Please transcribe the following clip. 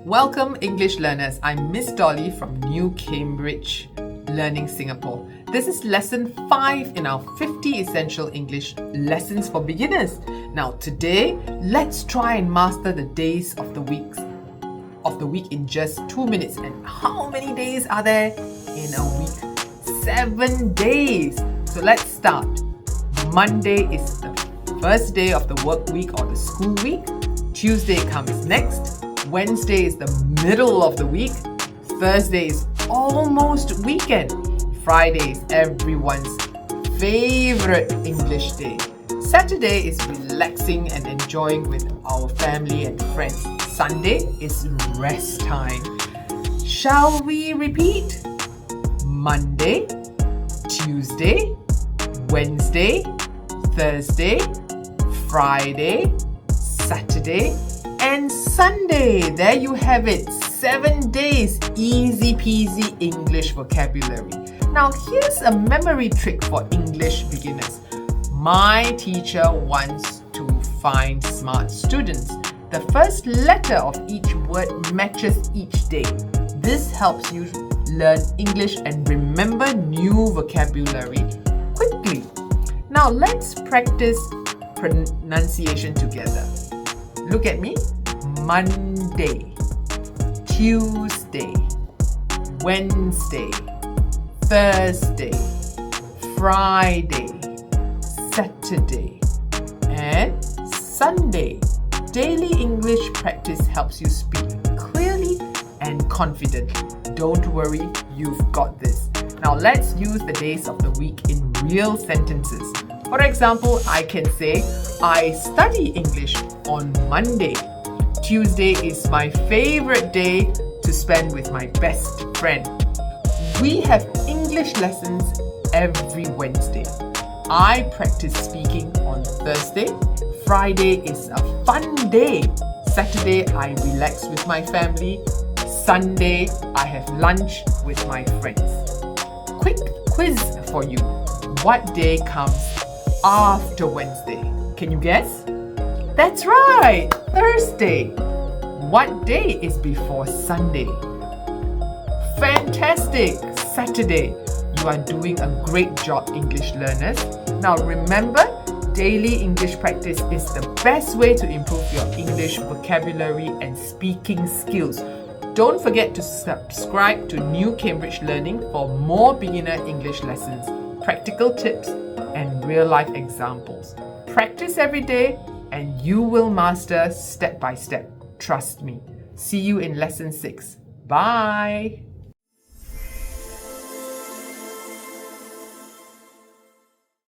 Welcome, English learners. I'm Miss Dolly from New Cambridge Learning Singapore. This is lesson 5 in our 50 Essential English Lessons for Beginners. Now, today, let's try and master the days of the week in just 2 minutes. And how many days are there in a week? 7 days. So let's start. Monday is the first day of the work week or the school week. Tuesday comes next. Wednesday is the middle of the week. Thursday is almost weekend. Friday is everyone's favorite English day. Saturday is relaxing and enjoying with our family and friends. Sunday is rest time. Shall we repeat? Monday, Tuesday, Wednesday, Thursday, Friday, Saturday, and Sunday. There you have it. 7 days, easy peasy English vocabulary. Now here's a memory trick for English beginners. My teacher wants to find smart students. The first letter of each word matches each day. This helps you learn English and remember new vocabulary quickly. Now let's practice pronunciation together. Look at me. Monday, Tuesday, Wednesday, Thursday, Friday, Saturday, and Sunday. Daily English practice helps you speak clearly and confidently. Don't worry, you've got this. Now let's use the days of the week in real sentences. For example, I can say, I study English on Monday. Tuesday is my favorite day to spend with my best friend. We have English lessons every Wednesday. I practice speaking on Thursday. Friday is a fun day. Saturday, I relax with my family. Sunday, I have lunch with my friends. Quick quiz for you. What day comes after Wednesday? Can you guess? That's right, Thursday. What day is before Sunday? Fantastic, Saturday. You are doing a great job, English learners. Now remember, daily English practice is the best way to improve your English vocabulary and speaking skills. Don't forget to subscribe to New Cambridge Learning for more beginner English lessons, practical tips, and real-life examples. Practice every day and you will master step by step. Trust me. See you in lesson 6. Bye!